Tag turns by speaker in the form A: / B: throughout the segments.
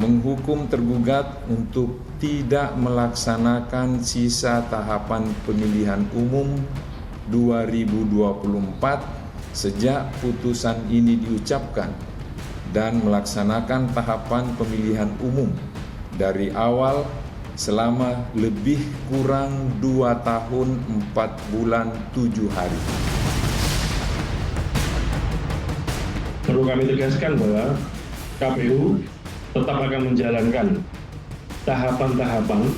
A: menghukum tergugat untuk tidak melaksanakan sisa tahapan pemilihan umum 2024 sejak putusan ini diucapkan dan melaksanakan tahapan pemilihan umum dari awal selama lebih kurang 2 tahun 4 bulan 7 hari.
B: Perlu kami tegaskan bahwa KPU tetap akan menjalankan tahapan-tahapan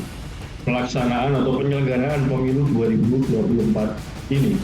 B: pelaksanaan atau penyelenggaraan pemilu 2024 ini.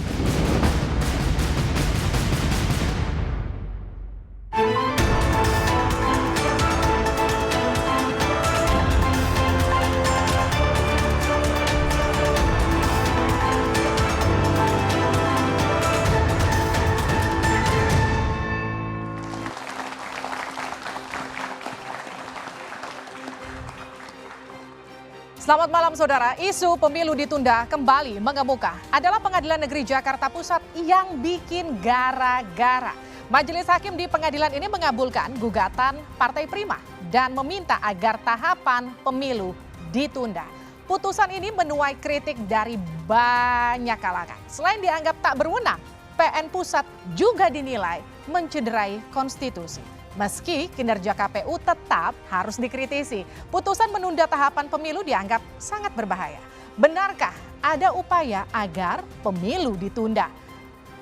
C: Selamat malam saudara, isu pemilu ditunda kembali mengemuka. Adalah Pengadilan Negeri Jakarta Pusat yang bikin gara-gara. Majelis Hakim di pengadilan ini mengabulkan gugatan Partai Prima dan meminta agar tahapan pemilu ditunda. Putusan ini menuai kritik dari banyak kalangan. Selain dianggap tak berwenang, PN Pusat juga dinilai mencederai konstitusi. Meski kinerja KPU tetap harus dikritisi, putusan menunda tahapan pemilu dianggap sangat berbahaya. Benarkah ada upaya agar pemilu ditunda?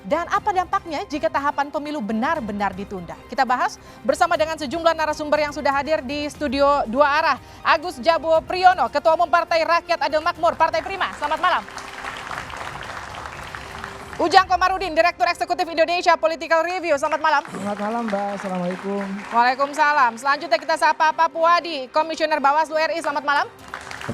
C: Dan apa dampaknya jika tahapan pemilu benar-benar ditunda? Kita bahas bersama dengan sejumlah narasumber yang sudah hadir di studio Dua Arah. Agus Jabo Priyono, Ketua Umum Partai Rakyat Adil Makmur, Partai Prima. Selamat malam. Ujang Komarudin, Direktur Eksekutif Indonesia Political Review. Selamat malam.
D: Selamat malam, Mbak. Assalamualaikum.
C: Waalaikumsalam. Selanjutnya kita sapa Pak Puadi, Komisioner Bawaslu RI. Selamat malam.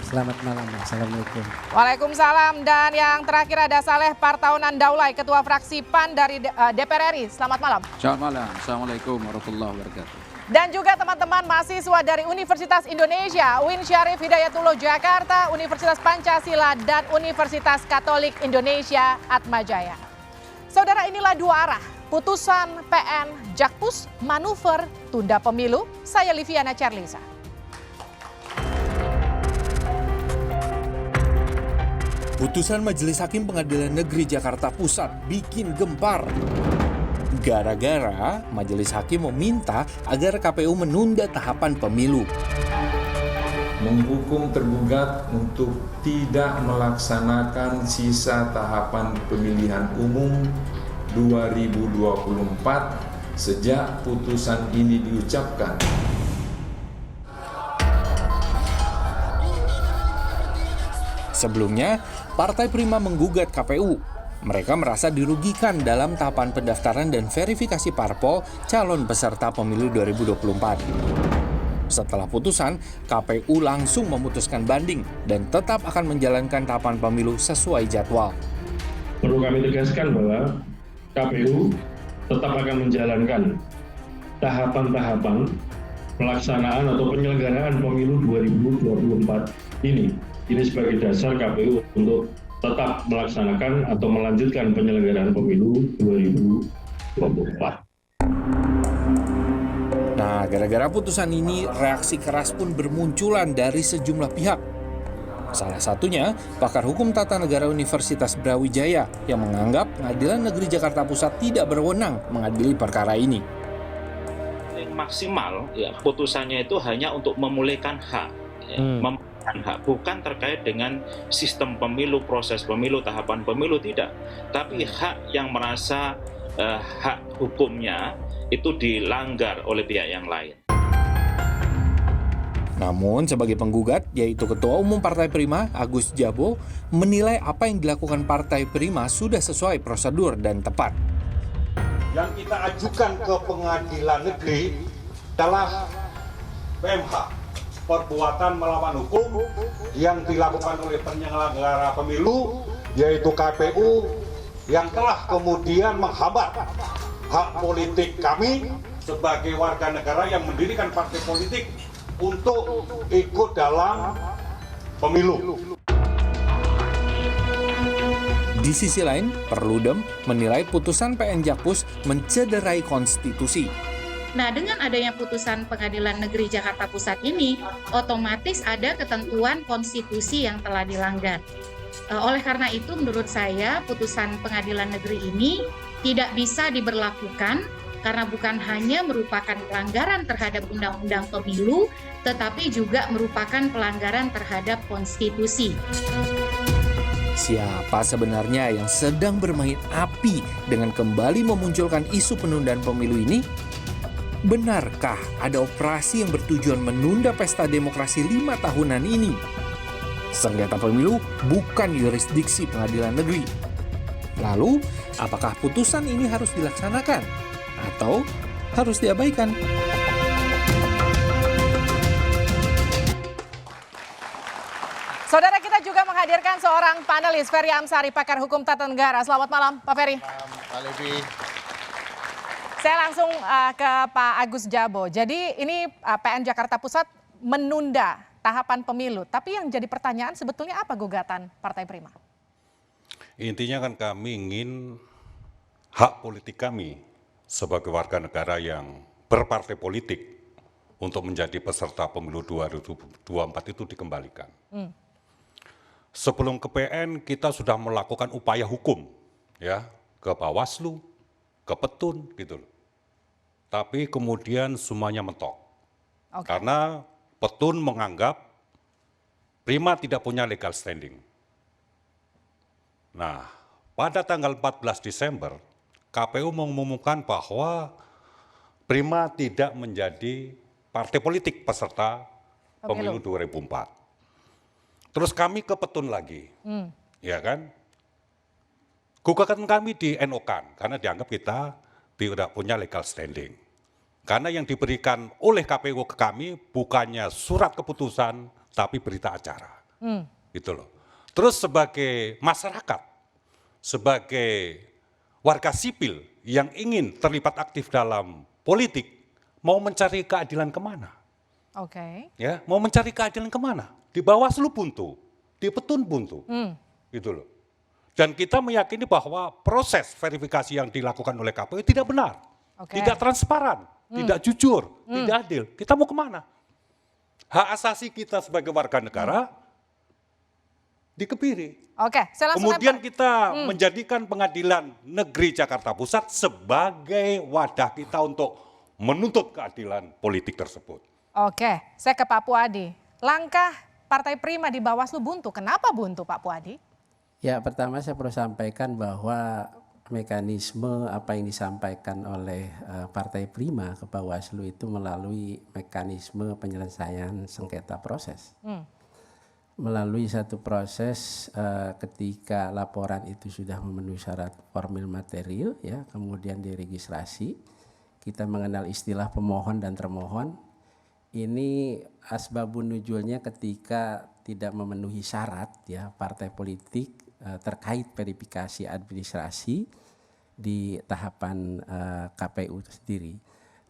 D: Selamat malam, Mbak. Assalamualaikum.
C: Waalaikumsalam. Dan yang terakhir ada Saleh Partaunan Daulay, Ketua Fraksi PAN dari DPR RI. Selamat malam.
E: Selamat malam. Assalamualaikum warahmatullahi wabarakatuh.
C: Dan juga teman-teman mahasiswa dari Universitas Indonesia, UIN Syarif Hidayatullah Jakarta, Universitas Pancasila, dan Universitas Katolik Indonesia Atmajaya. Saudara, inilah Dua Arah, putusan PN Jakpus, manuver tunda pemilu. Saya Liviana Charlisa.
F: Putusan Majelis Hakim Pengadilan Negeri Jakarta Pusat bikin gempar. Gara-gara Majelis Hakim meminta agar KPU menunda tahapan pemilu.
A: Menghukum tergugat untuk tidak melaksanakan sisa tahapan pemilihan umum 2024 sejak putusan ini diucapkan.
F: Sebelumnya, Partai Prima menggugat KPU. Mereka merasa dirugikan dalam tahapan pendaftaran dan verifikasi parpol calon peserta pemilu 2024. Setelah putusan, KPU langsung memutuskan banding dan tetap akan menjalankan tahapan pemilu sesuai jadwal.
B: Perlu kami tegaskan bahwa KPU tetap akan menjalankan tahapan-tahapan pelaksanaan atau penyelenggaraan pemilu 2024 ini. Ini sebagai dasar KPU untuk tetap melaksanakan atau melanjutkan penyelenggaraan pemilu 2024.
F: Nah, gara-gara putusan ini, reaksi keras pun bermunculan dari sejumlah pihak. Salah satunya, pakar hukum tata negara Universitas Brawijaya yang menganggap Pengadilan Negeri Jakarta Pusat tidak berwenang mengadili perkara ini.
G: Yang maksimal, ya, putusannya itu hanya untuk memulihkan hak, ya, memulihkan hak, bukan terkait dengan sistem pemilu, proses pemilu, tahapan pemilu, tidak. Tapi hak yang merasa hak hukumnya itu dilanggar oleh pihak yang lain.
F: Namun sebagai penggugat, yaitu Ketua Umum Partai Prima, Agus Jabo, menilai apa yang dilakukan Partai Prima sudah sesuai prosedur dan tepat.
H: Yang kita ajukan ke pengadilan negeri adalah PMH, perbuatan melawan hukum yang dilakukan oleh penyelenggara pemilu, yaitu KPU, yang telah kemudian menghambat hak politik kami sebagai warga negara yang mendirikan partai politik untuk ikut dalam pemilu.
F: Di sisi lain, Perludem menilai putusan PN Jakpus mencederai konstitusi.
I: Nah, dengan adanya putusan Pengadilan Negeri Jakarta Pusat ini, otomatis ada ketentuan konstitusi yang telah dilanggar. Oleh karena itu, menurut saya, putusan Pengadilan Negeri ini tidak bisa diberlakukan karena bukan hanya merupakan pelanggaran terhadap Undang-Undang Pemilu, tetapi juga merupakan pelanggaran terhadap konstitusi.
F: Siapa sebenarnya yang sedang bermain api dengan kembali memunculkan isu penundaan pemilu ini? Benarkah ada operasi yang bertujuan menunda pesta demokrasi 5 tahunan ini? Sengketa pemilu bukan yurisdiksi pengadilan negeri. Lalu, apakah putusan ini harus dilaksanakan atau harus diabaikan?
C: Saudara, kita juga menghadirkan seorang panelis, Ferry Amsari, pakar hukum tata negara. Selamat malam, Pak Ferry.
J: Pak Levi.
C: Saya langsung ke Pak Agus Jabo. Jadi ini PN Jakarta Pusat menunda tahapan pemilu. Tapi yang jadi pertanyaan sebetulnya apa gugatan Partai Prima?
H: Intinya kan kami ingin hak politik kami sebagai warga negara yang berpartai politik untuk menjadi peserta pemilu 2024 itu dikembalikan. Sebelum ke PN kita sudah melakukan upaya hukum ya ke Bawaslu, ke Petun gitu loh. Tapi kemudian semuanya mentok. Karena Petun menganggap Prima tidak punya legal standing. Nah, pada tanggal 14 Desember KPU mengumumkan bahwa Prima tidak menjadi partai politik peserta pemilu 2004. Terus kami ke Petun lagi, ya kan? Gugatan kami di NO-kan karena dianggap kita tidak punya legal standing. Karena yang diberikan oleh KPU ke kami bukannya surat keputusan, tapi berita acara, gitu loh. Terus sebagai masyarakat, sebagai warga sipil yang ingin terlibat aktif dalam politik, mau mencari keadilan kemana? Ya, mau mencari keadilan kemana? Di Bawaslu buntu, di Petun buntu, gitu loh. Dan kita meyakini bahwa proses verifikasi yang dilakukan oleh KPU tidak benar, tidak transparan, tidak jujur, tidak adil. Kita mau kemana? Hak asasi kita sebagai warga negara dikebiri. Kemudian kita menjadikan Pengadilan Negeri Jakarta Pusat sebagai wadah kita untuk menuntut keadilan politik tersebut.
C: Saya ke Pak Puadi. Langkah Partai Prima di Bawaslu buntu. Kenapa buntu, Pak Puadi?
D: Ya, pertama saya perlu sampaikan bahwa mekanisme apa yang disampaikan oleh Partai Prima ke Bawaslu itu melalui mekanisme penyelesaian sengketa proses. Melalui satu proses ketika laporan itu sudah memenuhi syarat formil material, ya, kemudian diregistrasi, kita mengenal istilah pemohon dan termohon. Ini asbabun nuzulnya ketika tidak memenuhi syarat ya partai politik terkait verifikasi administrasi di tahapan KPU itu sendiri.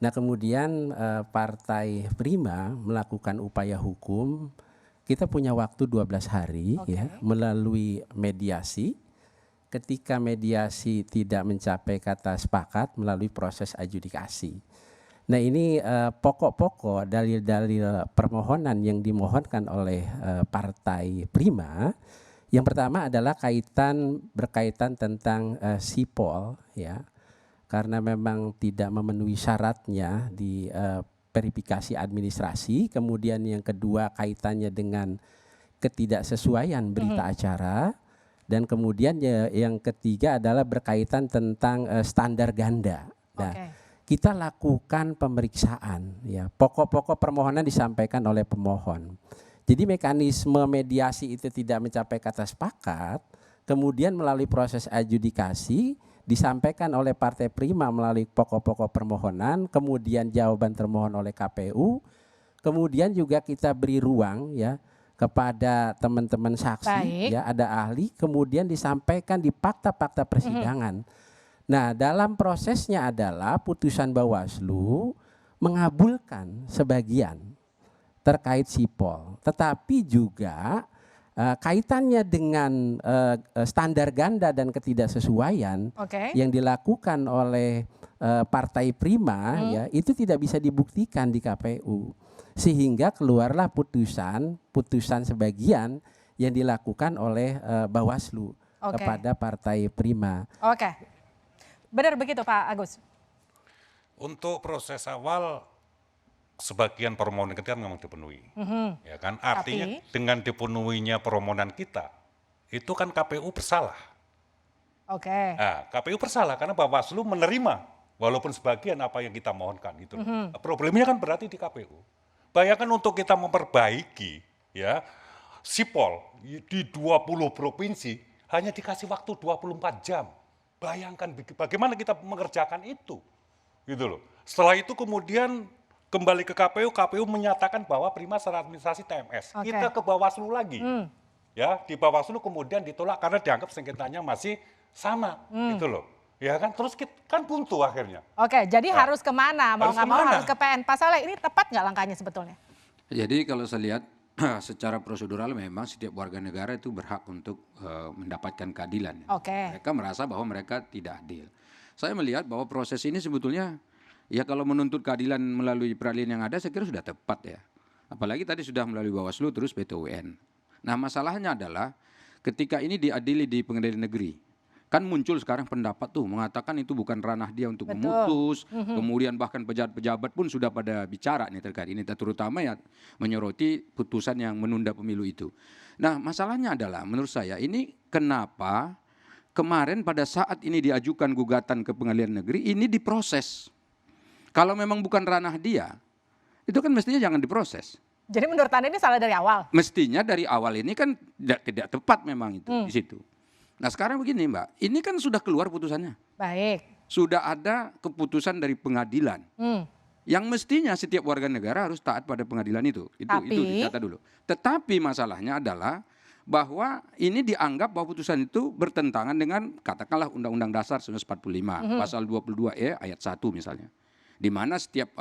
D: Nah, kemudian Partai Prima melakukan upaya hukum. Kita punya waktu 12 hari ya melalui mediasi. Ketika mediasi tidak mencapai kata sepakat melalui proses adjudikasi. Nah, ini pokok-pokok dalil-dalil permohonan yang dimohonkan oleh Partai Prima. Yang pertama adalah berkaitan tentang sipol ya. Karena memang tidak memenuhi syaratnya di verifikasi administrasi. Kemudian yang kedua kaitannya dengan ketidaksesuaian berita acara. Dan kemudian yang ketiga adalah berkaitan tentang standar ganda. Nah, kita lakukan pemeriksaan ya. Pokok-pokok permohonan disampaikan oleh pemohon. Jadi mekanisme mediasi itu tidak mencapai kata sepakat, kemudian melalui proses adjudikasi disampaikan oleh Partai Prima melalui pokok-pokok permohonan, kemudian jawaban termohon oleh KPU, kemudian juga kita beri ruang ya kepada teman-teman saksi, ya ada ahli, kemudian disampaikan di fakta-fakta persidangan. Nah, dalam prosesnya adalah putusan Bawaslu mengabulkan sebagian terkait sipol, tetapi juga kaitannya dengan standar ganda dan ketidaksesuaian yang dilakukan oleh Partai Prima ya itu tidak bisa dibuktikan di KPU, sehingga keluarlah putusan sebagian yang dilakukan oleh Bawaslu kepada Partai Prima.
C: Oke, benar begitu Pak Agus.
H: Untuk proses awal sebagian permohonan kita memang dipenuhi, ya kan? Artinya dengan dipenuhinya permohonan kita, itu kan KPU bersalah.
C: Oke.
H: Nah, KPU bersalah karena Bawaslu menerima walaupun sebagian apa yang kita mohonkan itu. Problemnya kan berarti di KPU. Bayangkan untuk kita memperbaiki ya sipol di 20 provinsi hanya dikasih waktu 24 jam. Bayangkan bagaimana kita mengerjakan itu. Gitu loh. Setelah itu kemudian kembali ke KPU, KPU menyatakan bahwa Prima secara administrasi TMS. Kita ke Bawaslu lagi. Ya, di Bawaslu kemudian ditolak karena dianggap sengketanya masih sama, gitu loh. Ya kan, terus kita, kan buntu akhirnya.
C: Oke, jadi harus kemana? Mau nggak mau harus ke PN. Pak Saleh, ini tepat nggak langkahnya sebetulnya?
E: Jadi kalau saya lihat secara prosedural memang setiap warga negara itu berhak untuk mendapatkan keadilan.
C: Oke.
E: Mereka merasa bahwa mereka tidak adil. Saya melihat bahwa proses ini sebetulnya ya kalau menuntut keadilan melalui peradilan yang ada saya kira sudah tepat ya. Apalagi tadi sudah melalui Bawaslu terus PT UN. Nah masalahnya adalah ketika ini diadili di pengadilan negeri. Kan muncul sekarang pendapat tuh mengatakan itu bukan ranah dia untuk memutus. Kemudian bahkan pejabat-pejabat pun sudah pada bicara nih terkait ini. Terutama ya menyoroti putusan yang menunda pemilu itu. Nah masalahnya adalah menurut saya ini kenapa kemarin pada saat ini diajukan gugatan ke pengadilan negeri ini diproses. Kalau memang bukan ranah dia, itu kan mestinya jangan diproses.
C: Jadi menurut Anda ini salah dari awal?
E: Mestinya dari awal ini kan tidak tepat memang itu di situ. Nah sekarang begini Mbak, ini kan sudah keluar putusannya.
C: Baik.
E: Sudah ada keputusan dari pengadilan. Yang mestinya setiap warga negara harus taat pada pengadilan itu. Itu dicatat dulu. Tetapi masalahnya adalah bahwa ini dianggap bahwa putusan itu bertentangan dengan katakanlah Undang-Undang Dasar 1945 pasal 22E ayat 1 misalnya. Di mana setiap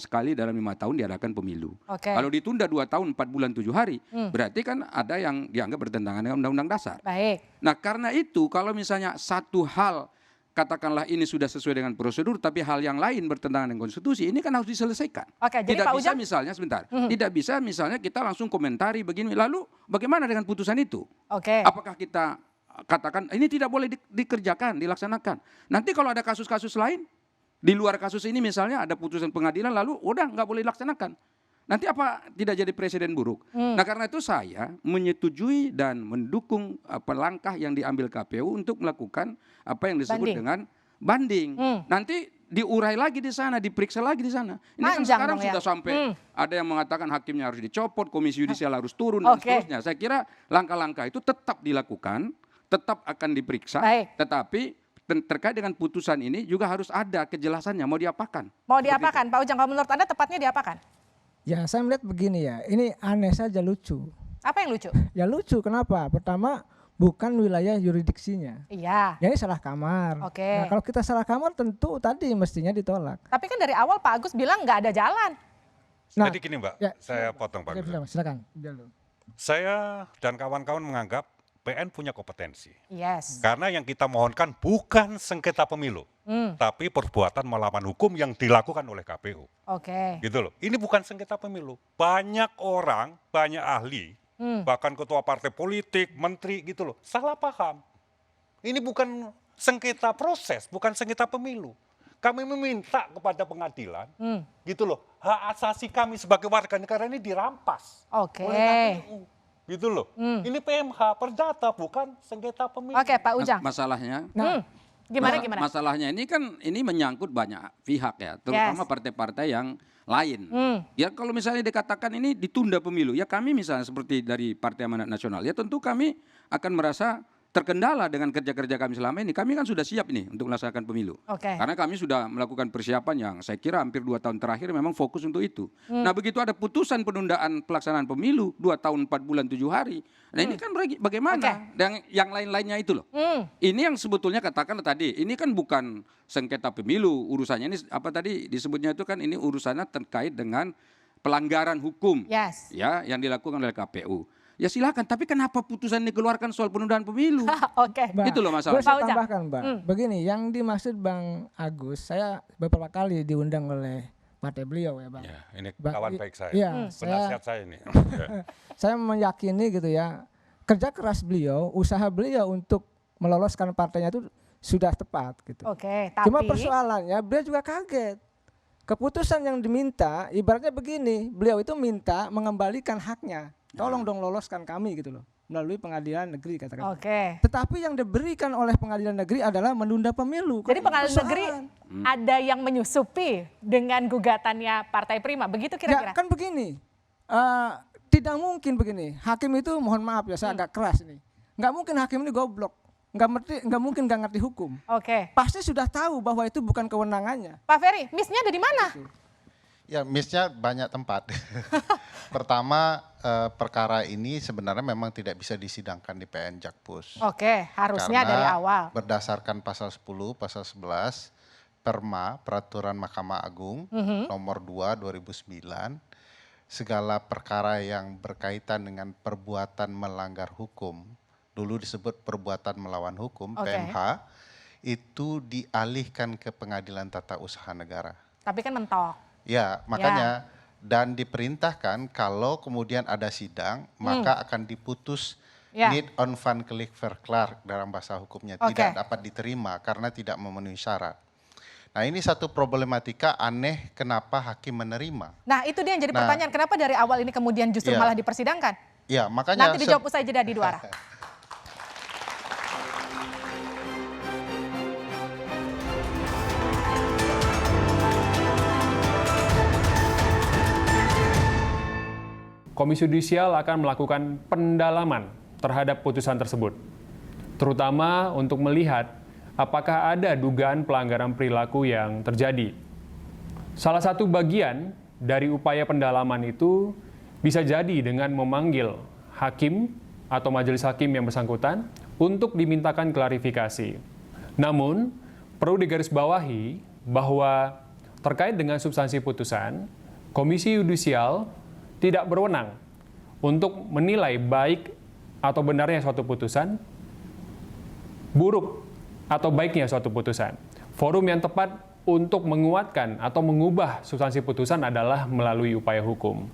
E: sekali dalam 5 tahun diadakan pemilu. Kalau ditunda 2 tahun 4 bulan 7 hari, berarti kan ada yang dianggap bertentangan dengan Undang-Undang Dasar.
C: Baik.
E: Nah, karena itu kalau misalnya satu hal katakanlah ini sudah sesuai dengan prosedur tapi hal yang lain bertentangan dengan konstitusi, ini kan harus diselesaikan.
C: Jadi
E: tidak
C: Pak
E: bisa
C: Ujang,
E: misalnya sebentar. Tidak bisa misalnya kita langsung komentari begini. Lalu bagaimana dengan putusan itu? Apakah kita katakan ini tidak boleh dikerjakan, dilaksanakan. Nanti kalau ada kasus-kasus lain di luar kasus ini misalnya ada putusan pengadilan lalu udah nggak boleh dilaksanakan. Nanti apa tidak jadi presiden buruk? Nah karena itu saya menyetujui dan mendukung langkah yang diambil KPU untuk melakukan apa yang disebut dengan banding. Nanti diurai lagi di sana, diperiksa lagi di sana. Ini kan sekarang sudah sampai ada yang mengatakan hakimnya harus dicopot, komisi yudisial harus turun dan seterusnya. Saya kira langkah-langkah itu tetap dilakukan, tetap akan diperiksa, tetapi terkait dengan putusan ini juga harus ada kejelasannya mau diapakan.
C: Mau diapakan Pak Ujang? Kalau menurut Anda tepatnya diapakan?
J: Ya saya melihat begini ya, ini aneh saja lucu.
C: Apa yang lucu?
J: Ya lucu kenapa? Pertama bukan wilayah yurisdiksinya.
C: Iya.
J: Jadi salah kamar. Nah kalau kita salah kamar tentu tadi mestinya ditolak.
C: Tapi kan dari awal Pak Agus bilang nggak ada jalan.
H: Nah, jadi gini Mbak, saya potong Pak Agus.
J: Silakan.
H: Saya dan kawan-kawan menganggap PN punya kompetensi.
C: Yes.
H: Karena yang kita mohonkan bukan sengketa pemilu, tapi perbuatan melawan hukum yang dilakukan oleh KPU. Gitu loh. Ini bukan sengketa pemilu. Banyak orang, banyak ahli, bahkan ketua partai politik, menteri gitu loh, salah paham. Ini bukan sengketa proses, bukan sengketa pemilu. Kami meminta kepada pengadilan, gitu loh, hak asasi kami sebagai warga negara ini dirampas oleh KPU. Gitu loh. Ini PMH perdata bukan sengketa pemilu.
C: Pak Ujang.
E: Masalahnya.
C: Gimana?
E: Masalahnya ini kan ini menyangkut banyak pihak ya, terutama partai-partai yang lain. Ya kalau misalnya dikatakan ini ditunda pemilu, ya kami misalnya seperti dari Partai Amanat Nasional, ya tentu kami akan merasa terkendala dengan kerja-kerja kami selama ini. Kami kan sudah siap nih untuk melaksanakan pemilu. Karena kami sudah melakukan persiapan yang saya kira hampir 2 tahun terakhir memang fokus untuk itu. Nah begitu ada putusan penundaan pelaksanaan pemilu 2 tahun 4 bulan 7 hari. Nah ini kan bagaimana? Dan yang lain-lainnya itu loh. Ini yang sebetulnya katakan tadi, ini kan bukan sengketa pemilu urusannya. Ini apa tadi disebutnya itu kan ini urusannya terkait dengan pelanggaran hukum ya yang dilakukan oleh KPU. ya silakan. Tapi kenapa putusan dikeluarkan soal penundaan pemilu?
C: Oke.
E: Itu loh masalah.
J: Saya tambahkan, Mbak. Begini, yang dimaksud Bang Agus, saya beberapa kali diundang oleh partai beliau ya, Bang.
H: Ya, ini kawan baik saya.
J: Iya,
H: penasihat saya ini.
J: Saya meyakini gitu ya, kerja keras beliau, usaha beliau untuk meloloskan partainya itu sudah tepat gitu.
C: Oke, tapi
J: cuma persoalannya beliau juga kaget. Keputusan yang diminta ibaratnya begini, beliau itu minta mengembalikan haknya. Tolong dong loloskan kami gitu loh, melalui pengadilan negeri katakan.
C: Oke.
J: Tetapi yang diberikan oleh pengadilan negeri adalah menunda pemilu.
C: Jadi pengadilan negeri ada yang menyusupi dengan gugatannya Partai Prima, begitu kira-kira?
J: Ya, kan begini, tidak mungkin begini. Hakim itu mohon maaf ya, saya agak keras ini. Nggak mungkin hakim ini goblok. Nggak mungkin nggak ngerti hukum.
C: Oke.
J: Pasti sudah tahu bahwa itu bukan kewenangannya.
C: Pak Ferry, miss-nya ada di mana?
K: Ya, miss-nya banyak tempat. Pertama, perkara ini sebenarnya memang tidak bisa disidangkan di PN Jakpus.
C: Oke, harusnya
K: Karena
C: dari awal.
K: Berdasarkan pasal 10, pasal 11, Perma, Peraturan Mahkamah Agung, nomor 2 2009, segala perkara yang berkaitan dengan perbuatan melanggar hukum, dulu disebut perbuatan melawan hukum, PMH, itu dialihkan ke Pengadilan Tata Usaha Negara.
C: Tapi kan mentok.
K: Ya, makanya dan diperintahkan kalau kemudian ada sidang, maka akan diputus need on van click verklaar dalam bahasa hukumnya, tidak dapat diterima karena tidak memenuhi syarat. Nah, ini satu problematika aneh kenapa hakim menerima.
C: Nah, itu dia yang jadi pertanyaan, kenapa dari awal ini kemudian justru malah dipersidangkan?
K: Ya, makanya
C: nanti dijawab usai jeda di Dua Arah.
L: Komisi Yudisial akan melakukan pendalaman terhadap putusan tersebut, terutama untuk melihat apakah ada dugaan pelanggaran perilaku yang terjadi. Salah satu bagian dari upaya pendalaman itu bisa jadi dengan memanggil hakim atau majelis hakim yang bersangkutan untuk dimintakan klarifikasi. Namun, perlu digarisbawahi bahwa terkait dengan substansi putusan, Komisi Yudisial tidak berwenang untuk menilai baik atau benarnya suatu putusan, buruk atau baiknya suatu putusan. Forum yang tepat untuk menguatkan atau mengubah substansi putusan adalah melalui upaya hukum.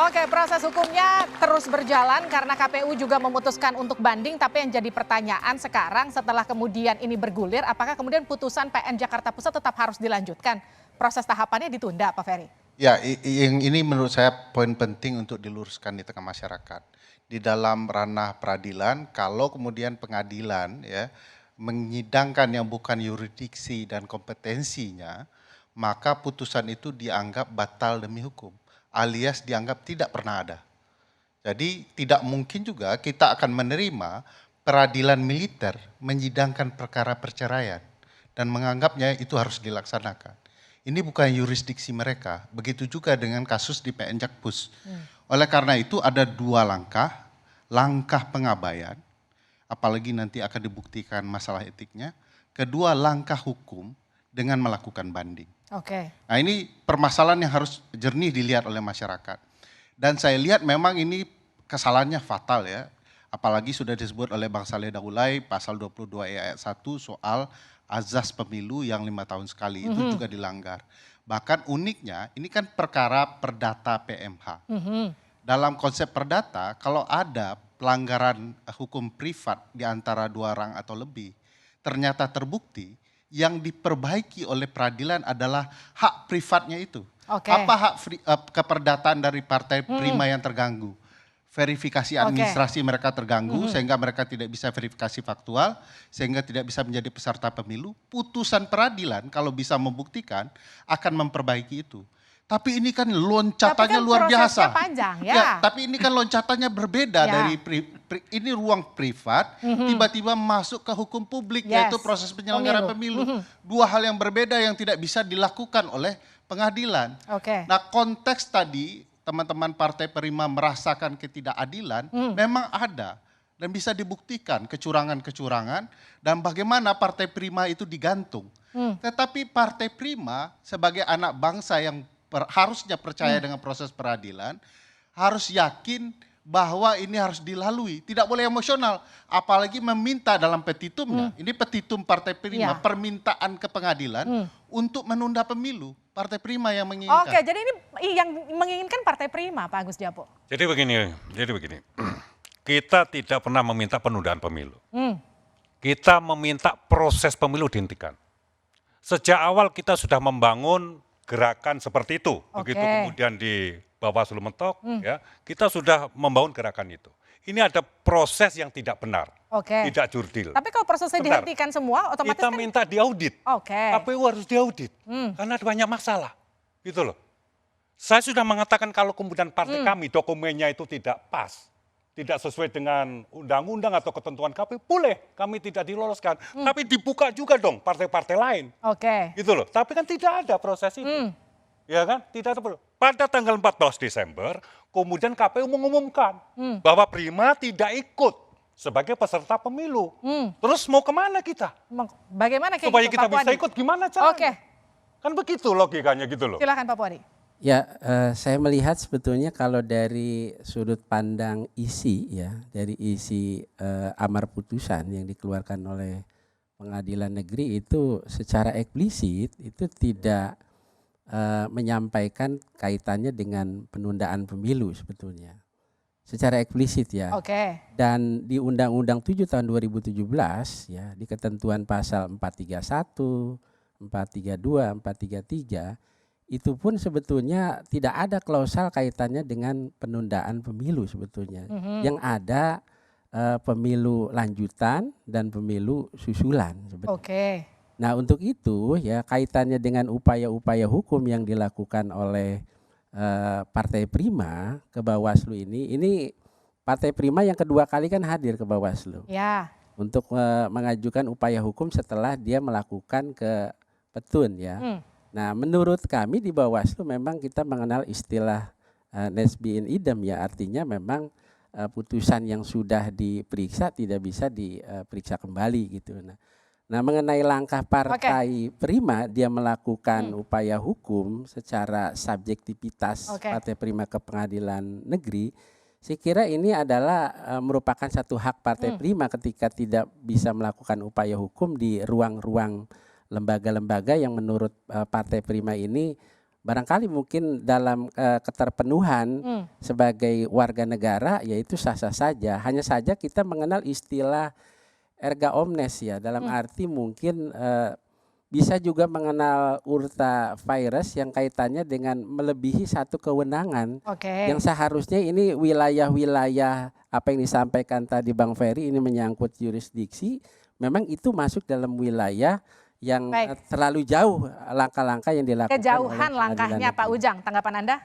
C: Oke, proses hukumnya terus berjalan karena KPU juga memutuskan untuk banding, tapi yang jadi pertanyaan sekarang setelah kemudian ini bergulir, apakah kemudian putusan PN Jakarta Pusat tetap harus dilanjutkan? Proses tahapannya ditunda, Pak Ferry?
K: Ya, yang ini menurut saya poin penting untuk diluruskan di tengah masyarakat. Di dalam ranah peradilan, kalau kemudian pengadilan ya menyidangkan yang bukan yurisdiksi dan kompetensinya, maka putusan itu dianggap batal demi hukum, alias dianggap tidak pernah ada. Jadi tidak mungkin juga kita akan menerima peradilan militer menyidangkan perkara perceraian dan menganggapnya itu harus dilaksanakan. Ini bukan yurisdiksi mereka, begitu juga dengan kasus di PN Jakpus. Oleh karena itu ada dua langkah, langkah pengabaian, apalagi nanti akan dibuktikan masalah etiknya. Kedua, langkah hukum dengan melakukan banding. Nah, ini permasalahan yang harus jernih dilihat oleh masyarakat. Dan saya lihat memang ini kesalahannya fatal ya, apalagi sudah disebut oleh Bang Saleh Daulay pasal 22E ayat 1 soal azas pemilu yang 5 tahun sekali itu juga dilanggar. Bahkan uniknya ini kan perkara perdata PMH. Dalam konsep perdata kalau ada pelanggaran hukum privat di antara dua orang atau lebih, ternyata terbukti yang diperbaiki oleh peradilan adalah hak privatnya itu. Apa hak keperdataan dari Partai Prima yang terganggu? Verifikasi administrasi mereka terganggu sehingga mereka tidak bisa verifikasi faktual, sehingga tidak bisa menjadi peserta pemilu. Putusan peradilan kalau bisa membuktikan akan memperbaiki itu. Tapi ini kan loncatannya luar biasa.
C: Panjang, ya.
K: Tapi ini kan loncatannya berbeda dari ini ruang privat, tiba-tiba masuk ke hukum publik, yaitu proses penyelenggaraan pemilu. Dua hal yang berbeda yang tidak bisa dilakukan oleh pengadilan. Nah, konteks tadi teman-teman Partai Prima merasakan ketidakadilan, memang ada dan bisa dibuktikan kecurangan-kecurangan dan bagaimana Partai Prima itu digantung. Tetapi Partai Prima sebagai anak bangsa yang harusnya percaya dengan proses peradilan, harus yakin bahwa ini harus dilalui, tidak boleh emosional, apalagi meminta dalam petitumnya. Ini petitum Partai Prima, permintaan ke pengadilan untuk menunda pemilu. Partai Prima yang menginginkan.
C: Oke, jadi ini yang menginginkan Partai Prima, Pak Agus Diapo.
H: Jadi begini. Kita tidak pernah meminta penundaan pemilu. Kita meminta proses pemilu dihentikan. Sejak awal kita sudah membangun gerakan seperti itu. Begitu kemudian di Bawaslu mentok, ya, kita sudah membangun gerakan itu. Ini ada proses yang tidak benar, tidak jurdil.
C: Tapi kalau prosesnya dihentikan semua, otomatis
H: kita minta diaudit. KPU harus diaudit, karena ada banyak masalah, gitu loh. Saya sudah mengatakan kalau kemudian partai kami dokumennya itu tidak pas, tidak sesuai dengan undang-undang atau ketentuan KPU, boleh kami tidak diloloskan. Tapi dibuka juga dong partai-partai lain, gitu loh. Tapi kan tidak ada proses itu. Ya kan, tidak ada. Pada tanggal 14 Desember, kemudian KPU mengumumkan bahwa Prima tidak ikut sebagai peserta pemilu. Terus mau kemana kita?
C: Bagaimana kayak
H: supaya
C: gitu,
H: kita
C: Pak
H: bisa
C: Puadi?
H: ikut gimana caranya? Kan begitu logikanya gitu loh.
C: Silakan Pak Puadi.
D: Ya, saya melihat sebetulnya kalau dari sudut pandang isi ya, dari isi amar putusan yang dikeluarkan oleh Pengadilan Negeri itu secara eksplisit itu tidak menyampaikan kaitannya dengan penundaan pemilu sebetulnya. Secara eksplisit ya. Dan di Undang-Undang 7 tahun 2017 ya, di ketentuan pasal 431, 432, 433 itu pun sebetulnya tidak ada klausal kaitannya dengan penundaan pemilu sebetulnya. Yang ada pemilu lanjutan dan pemilu susulan sebetulnya. Nah, untuk itu ya kaitannya dengan upaya-upaya hukum yang dilakukan oleh Partai Prima ke Bawaslu ini Partai Prima yang kedua kali kan hadir ke Bawaslu. Untuk mengajukan upaya hukum setelah dia melakukan ke Petun ya. Nah, menurut kami di Bawaslu memang kita mengenal istilah nesbi in idem ya, artinya memang putusan yang sudah diperiksa tidak bisa diperiksa kembali gitu. Nah, mengenai langkah Partai Prima dia melakukan upaya hukum secara subjektivitas Partai Prima ke Pengadilan Negeri, saya kira ini adalah merupakan satu hak Partai Prima ketika tidak bisa melakukan upaya hukum di ruang-ruang lembaga-lembaga yang menurut Partai Prima ini barangkali mungkin dalam keterpenuhan sebagai warga negara yaitu sah-sah saja. Hanya saja kita mengenal istilah erga omnes ya, dalam arti mungkin bisa juga mengenal urta virus yang kaitannya dengan melebihi satu kewenangan yang seharusnya ini wilayah-wilayah apa yang disampaikan tadi Bang Ferry ini menyangkut jurisdiksi, memang itu masuk dalam wilayah yang terlalu jauh langkah-langkah yang dilakukan.
C: Kejauhan langkahnya Pak Ujang, tanggapan Anda?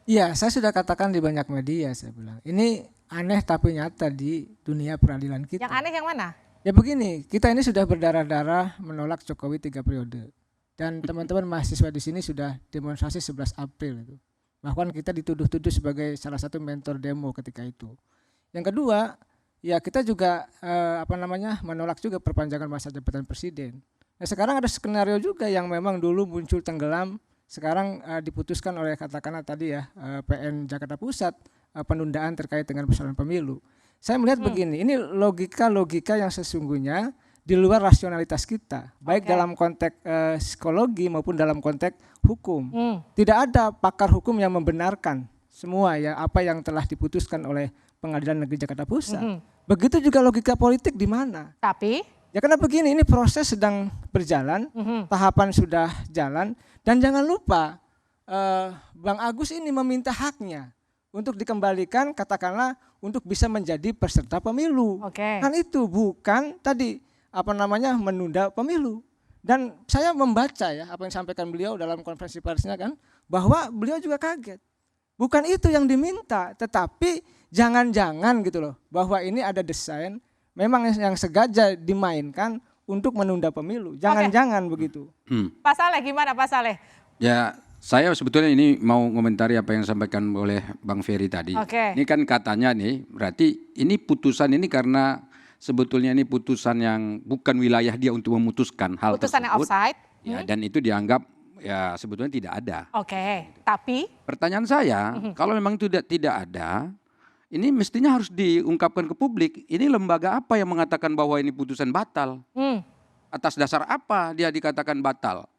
J: Iya, saya sudah katakan di banyak media, saya bilang ini aneh tapi nyata di dunia peradilan kita.
C: Yang aneh yang mana?
J: Ya begini, kita ini sudah berdarah-darah menolak Jokowi 3 periode. Dan teman-teman mahasiswa di sini sudah demonstrasi 11 April itu. Bahkan kita dituduh-tuduh sebagai salah satu mentor demo ketika itu. Yang kedua, ya kita juga menolak juga perpanjangan masa jabatan presiden. Nah, sekarang ada skenario juga yang memang dulu muncul tenggelam, sekarang diputuskan oleh katakanlah tadi ya PN Jakarta Pusat penundaan terkait dengan persoalan pemilu. Saya melihat begini, ini logika-logika yang sesungguhnya di luar rasionalitas kita, baik dalam konteks psikologi maupun dalam konteks hukum. Tidak ada pakar hukum yang membenarkan semua ya apa yang telah diputuskan oleh Pengadilan Negeri Jakarta Pusat. Begitu juga logika politik di mana?
C: Tapi
J: ya karena begini, ini proses sedang berjalan, tahapan sudah jalan, dan jangan lupa Bang Agus ini meminta haknya untuk dikembalikan katakanlah untuk bisa menjadi peserta pemilu. Kan itu bukan tadi menunda pemilu. Dan saya membaca ya apa yang disampaikan beliau dalam konferensi persnya kan, bahwa beliau juga kaget. Bukan itu yang diminta, tetapi jangan-jangan gitu loh, bahwa ini ada desain memang yang sengaja dimainkan untuk menunda pemilu. Jangan-jangan begitu.
C: Pak Saleh gimana Pak Saleh?
E: Ya, saya sebetulnya ini mau komentari apa yang disampaikan oleh Bang Ferry tadi. Ini kan katanya nih, berarti ini putusan ini karena sebetulnya ini putusan yang bukan wilayah dia untuk memutuskan hal
C: putusan
E: tersebut.
C: Yang offside.
E: Ya, dan itu dianggap ya sebetulnya tidak ada.
C: Tapi?
E: Pertanyaan saya, kalau memang itu tidak ada, ini mestinya harus diungkapkan ke publik. Ini lembaga apa yang mengatakan bahwa ini putusan batal? Atas dasar apa dia dikatakan batal?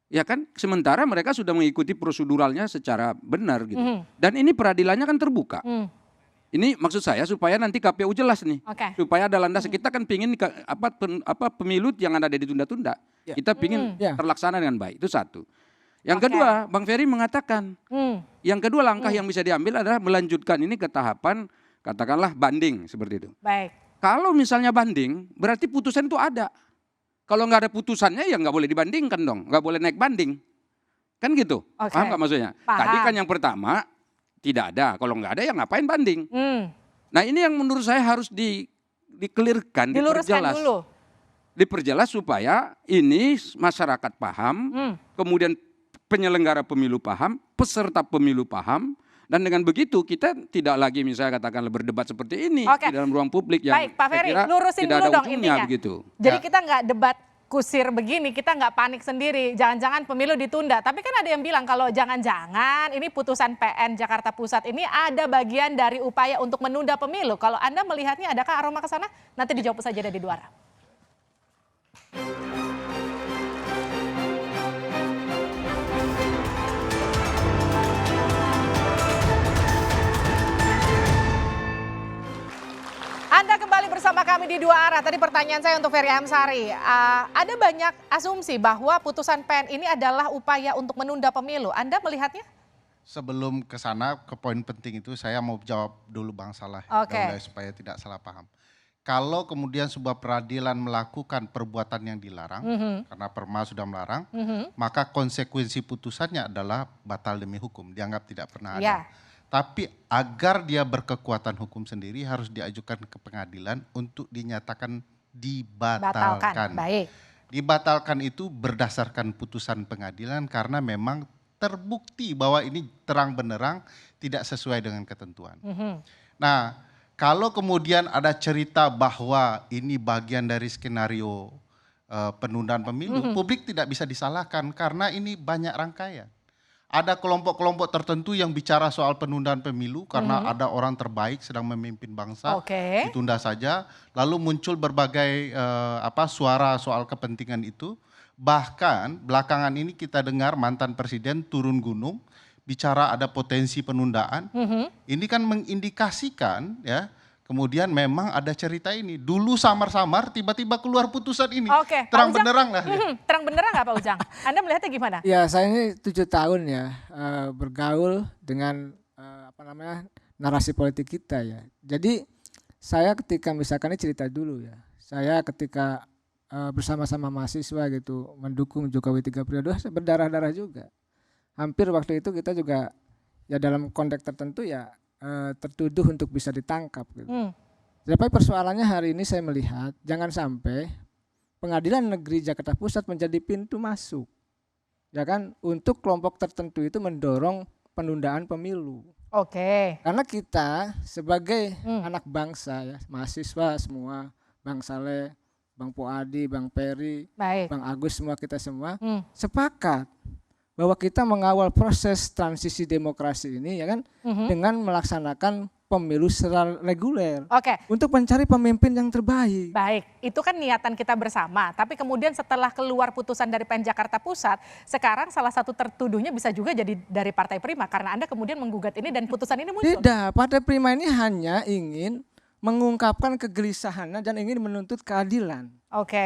E: Ya kan, sementara mereka sudah mengikuti proseduralnya secara benar gitu. Dan ini peradilannya kan terbuka. Ini maksud saya supaya nanti KPU jelas nih, supaya ada landasan. Kita kan pingin pemilu yang ada ditunda-tunda. Kita pingin terlaksana dengan baik. Itu satu. Yang kedua, Bang Ferry mengatakan, yang kedua langkah yang bisa diambil adalah melanjutkan ini ke tahapan katakanlah banding seperti itu.
C: Baik.
E: Kalau misalnya banding, berarti putusan itu ada. Kalau nggak ada putusannya ya nggak boleh dibandingkan dong, nggak boleh naik banding. Kan gitu, paham nggak maksudnya?
C: Paham.
E: Tadi kan yang pertama tidak ada, kalau nggak ada ya ngapain banding? Nah ini yang menurut saya harus dikelirkan,
C: diluruskan dulu.
E: Diperjelas supaya ini masyarakat paham, kemudian penyelenggara pemilu paham, peserta pemilu paham. Dan dengan begitu kita tidak lagi misalnya katakanlah berdebat seperti ini di dalam ruang publik yang
C: Baik, Pak Ferry, lurusin
E: tidak
C: dulu
E: ada
C: dong
E: ujungnya
C: intinya.
E: begitu.
C: Jadi kita nggak debat kusir begini, kita nggak panik sendiri, jangan-jangan pemilu ditunda. Tapi kan ada yang bilang kalau jangan-jangan ini putusan PN Jakarta Pusat ini ada bagian dari upaya untuk menunda pemilu. Kalau Anda melihatnya adakah aroma ke sana? Nanti dijawab saja dari Duara. Anda kembali bersama kami di Dua Arah. Tadi pertanyaan saya untuk Ferry Amsari. Ada banyak asumsi bahwa putusan PN ini adalah upaya untuk menunda pemilu. Anda melihatnya?
K: Sebelum ke sana, ke poin penting itu saya mau jawab dulu Bang Saleh. Supaya tidak salah paham. Kalau kemudian sebuah peradilan melakukan perbuatan yang dilarang, karena Perma sudah melarang, maka konsekuensi putusannya adalah batal demi hukum, dianggap tidak pernah ada. Tapi agar dia berkekuatan hukum sendiri harus diajukan ke pengadilan untuk dinyatakan dibatalkan.
C: Baik.
K: Dibatalkan itu berdasarkan putusan pengadilan karena memang terbukti bahwa ini terang benderang tidak sesuai dengan ketentuan. Nah, kalau kemudian ada cerita bahwa ini bagian dari skenario penundaan pemilu, publik tidak bisa disalahkan karena ini banyak rangkaian. Ada kelompok-kelompok tertentu yang bicara soal penundaan pemilu karena ada orang terbaik sedang memimpin bangsa, ditunda saja. Lalu muncul berbagai suara soal kepentingan itu. Bahkan belakangan ini kita dengar mantan presiden turun gunung bicara ada potensi penundaan. Ini kan mengindikasikan ya. Kemudian memang ada cerita ini. Dulu samar-samar tiba-tiba keluar putusan ini. Terang benderang lah.
C: Terang benderang nggak Pak Ujang? Anda melihatnya gimana?
J: Ya saya ini 7 tahun ya bergaul dengan narasi politik kita ya. Jadi saya ketika misalkan ini cerita dulu ya. Saya ketika bersama-sama mahasiswa gitu mendukung Jokowi 3 periode berdarah-darah juga. Hampir waktu itu kita juga ya dalam konteks tertentu ya tertuduh untuk bisa ditangkap gitu. Tapi persoalannya hari ini saya melihat jangan sampai Pengadilan Negeri Jakarta Pusat menjadi pintu masuk, ya kan, untuk kelompok tertentu itu mendorong penundaan pemilu. Karena kita sebagai anak bangsa ya, mahasiswa semua, Bang Saleh, Bang Puadi, Bang Ferry, Bang Agus, semua kita semua sepakat bahwa kita mengawal proses transisi demokrasi ini ya kan dengan melaksanakan pemilu secara reguler untuk mencari pemimpin yang terbaik.
C: Baik, itu kan niatan kita bersama. Tapi kemudian setelah keluar putusan dari PN Jakarta Pusat, sekarang salah satu tertuduhnya bisa juga jadi dari Partai Prima karena Anda kemudian menggugat ini dan putusan ini muncul.
J: Tidak, Partai Prima ini hanya ingin mengungkapkan kegelisahannya dan ingin menuntut keadilan.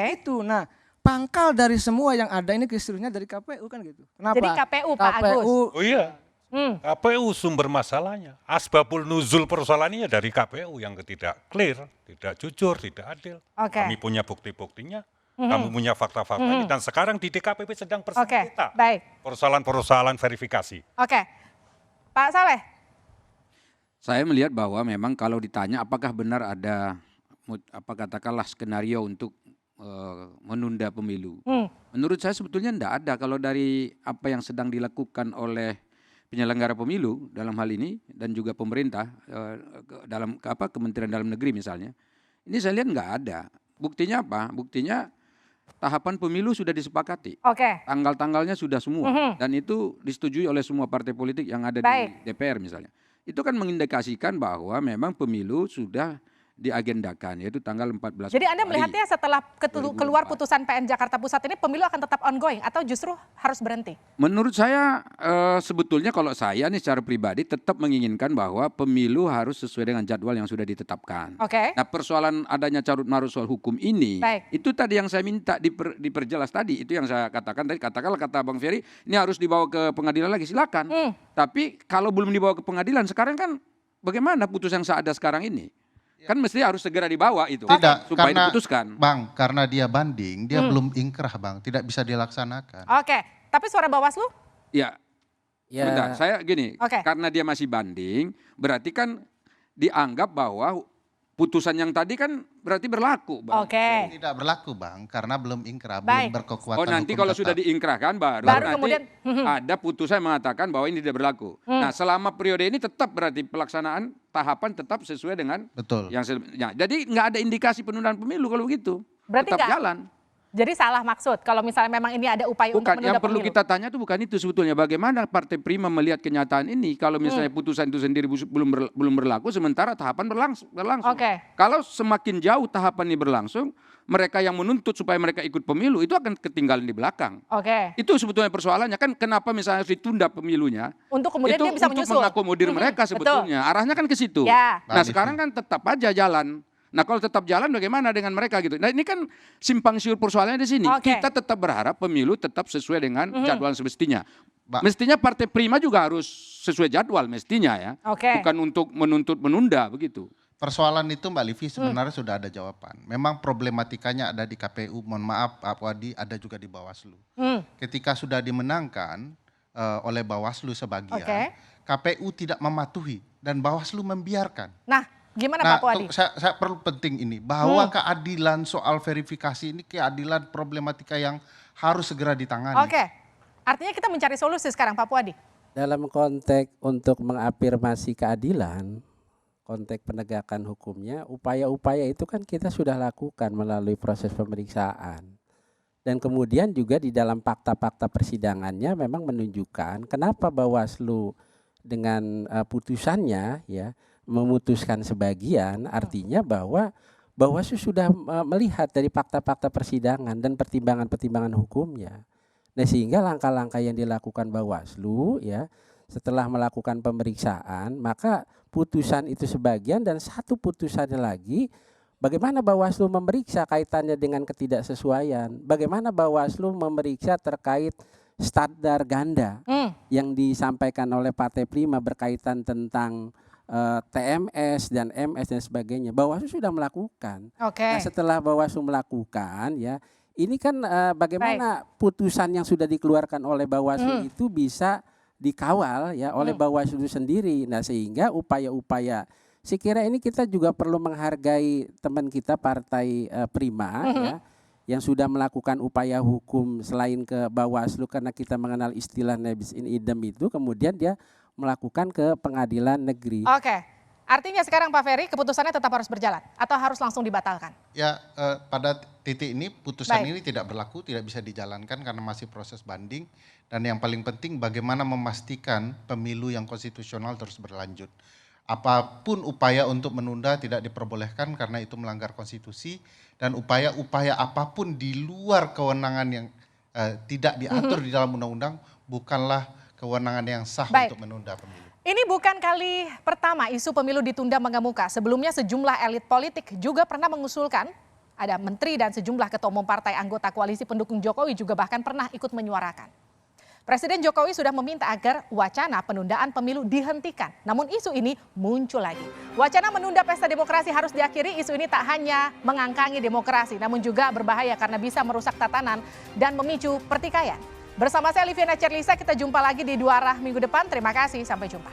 J: Itu. Nah, pangkal dari semua yang ada ini kisruhnya dari KPU kan gitu. Kenapa?
C: Jadi KPU Pak Agus.
H: Oh iya. KPU sumber masalahnya. Asbabul nuzul persoalannya dari KPU yang tidak clear, tidak jujur, tidak adil. Kami punya bukti-buktinya, kami punya fakta-faktanya, dan sekarang di DKPP sedang bersengketa. Persoalan-persoalan verifikasi.
C: Pak Saleh.
E: Saya melihat bahwa memang kalau ditanya apakah benar ada katakanlah skenario untuk menunda pemilu. Menurut saya sebetulnya tidak ada kalau dari apa yang sedang dilakukan oleh penyelenggara pemilu dalam hal ini dan juga pemerintah dalam Kementerian Dalam Negeri misalnya. Ini saya lihat nggak ada. Buktinya apa? Buktinya tahapan pemilu sudah disepakati. Tanggal-tanggalnya sudah semua dan itu disetujui oleh semua partai politik yang ada di DPR misalnya. itu kan mengindikasikan bahwa memang pemilu sudah diagendakan, yaitu tanggal 14
C: Jadi Anda melihatnya setelah keluar putusan PN Jakarta Pusat ini pemilu akan tetap ongoing atau justru harus berhenti?
E: Menurut saya sebetulnya kalau saya nih secara pribadi tetap menginginkan bahwa pemilu harus sesuai dengan jadwal yang sudah ditetapkan.
C: Oke.
E: Nah, persoalan adanya carut marut soal hukum ini, itu tadi yang saya minta diperjelas tadi, itu yang saya katakan tadi, katakanlah kata Bang Ferry, ini harus dibawa ke pengadilan lagi, silakan. Tapi kalau belum dibawa ke pengadilan, sekarang kan bagaimana putusan yang ada sekarang ini? Kan mesti harus segera dibawa itu supaya diputuskan.
K: Bang, karena dia banding, dia belum ingkrah Bang, tidak bisa dilaksanakan.
C: Oke, tapi suara Bawaslu?
E: Ya, bentar, saya gini, karena dia masih banding, berarti kan dianggap bahwa putusan yang tadi kan berarti berlaku, Bang.
K: Tidak berlaku, Bang, karena belum ingkrah, belum berkekuatan.
E: Oh, nanti kalau sudah diingkrahkan baru nanti kemudian ada putusan yang mengatakan bahwa ini tidak berlaku. Nah, selama periode ini tetap berarti pelaksanaan tahapan tetap sesuai dengan yang jadi nggak ada indikasi penundaan pemilu kalau begitu.
C: Berarti
E: tetap jalan.
C: Jadi salah maksud kalau misalnya memang ini ada upaya untuk menunda
E: yang perlu
C: pemilu.
E: kita tanya itu bukan itu sebetulnya. Bagaimana Partai Prima melihat kenyataan ini kalau misalnya putusan itu sendiri belum berlaku sementara tahapan berlangsung. Kalau semakin jauh tahapan ini berlangsung, mereka yang menuntut supaya mereka ikut pemilu itu akan ketinggalan di belakang. Itu sebetulnya persoalannya kan kenapa misalnya harus ditunda pemilunya.
C: Untuk kemudian
E: itu
C: dia bisa menyusul.
E: Untuk mengakomodir mereka sebetulnya. Arahnya kan ke situ. Nah, sekarang kan tetap aja jalan. Nah, kalau tetap jalan bagaimana dengan mereka gitu. Nah, ini kan simpang siur persoalannya di sini. Kita tetap berharap pemilu tetap sesuai dengan jadwal semestinya. Mestinya Partai Prima juga harus sesuai jadwal mestinya ya. Bukan untuk menuntut menunda begitu.
K: Persoalan itu Mbak Livi sebenarnya sudah ada jawaban. Memang problematikanya ada di KPU, mohon maaf Pak Puadi, ada juga di Bawaslu. Ketika sudah dimenangkan oleh Bawaslu sebagian, KPU tidak mematuhi dan Bawaslu membiarkan.
C: Gimana Pak Puadi?
K: Saya perlu penting ini, bahwa keadilan soal verifikasi ini keadilan problematika yang harus segera ditangani.
C: Artinya kita mencari solusi sekarang Pak Puadi?
D: Dalam konteks untuk mengafirmasi keadilan, konteks penegakan hukumnya, upaya-upaya itu kan kita sudah lakukan melalui proses pemeriksaan. Dan kemudian juga di dalam fakta-fakta persidangannya memang menunjukkan kenapa Bawaslu dengan putusannya ya memutuskan sebagian, artinya bahwa Bawaslu sudah melihat dari fakta-fakta persidangan dan pertimbangan-pertimbangan hukumnya. Nah, sehingga langkah-langkah yang dilakukan Bawaslu ya setelah melakukan pemeriksaan, maka putusan itu sebagian dan satu putusannya lagi bagaimana Bawaslu memeriksa kaitannya dengan ketidaksesuaian, bagaimana Bawaslu memeriksa terkait standar ganda yang disampaikan oleh Partai Prima berkaitan tentang TMS dan MS dan sebagainya. Bawaslu sudah melakukan. Nah, setelah Bawaslu melakukan ya, ini kan bagaimana putusan yang sudah dikeluarkan oleh Bawaslu itu bisa dikawal ya oleh Bawaslu sendiri. Nah, sehingga upaya-upaya, saya kira ini kita juga perlu menghargai teman kita Partai Prima ya yang sudah melakukan upaya hukum selain ke Bawaslu karena kita mengenal istilah nebis in idem itu, kemudian dia melakukan ke pengadilan negeri.
C: Artinya sekarang Pak Ferry keputusannya tetap harus berjalan atau harus langsung dibatalkan?
K: Ya, pada titik ini putusan ini tidak berlaku, tidak bisa dijalankan karena masih proses banding. Dan yang paling penting bagaimana memastikan pemilu yang konstitusional terus berlanjut. Apapun upaya untuk menunda tidak diperbolehkan karena itu melanggar konstitusi, dan upaya-upaya apapun di luar kewenangan yang tidak diatur di dalam undang-undang bukanlah kewenangan yang sah untuk menunda pemilu.
C: Ini bukan kali pertama isu pemilu ditunda mengemuka. Sebelumnya sejumlah elit politik juga pernah mengusulkan, ada menteri dan sejumlah ketua umum partai anggota koalisi pendukung Jokowi juga bahkan pernah ikut menyuarakan. Presiden Jokowi sudah meminta agar wacana penundaan pemilu dihentikan. Namun isu ini muncul lagi. Wacana menunda pesta demokrasi harus diakhiri. Isu ini tak hanya mengangkangi demokrasi, namun juga berbahaya karena bisa merusak tatanan dan memicu pertikaian. Bersama saya Liviana Cerlisa, kita jumpa lagi di Dua Arah minggu depan. Terima kasih, sampai jumpa.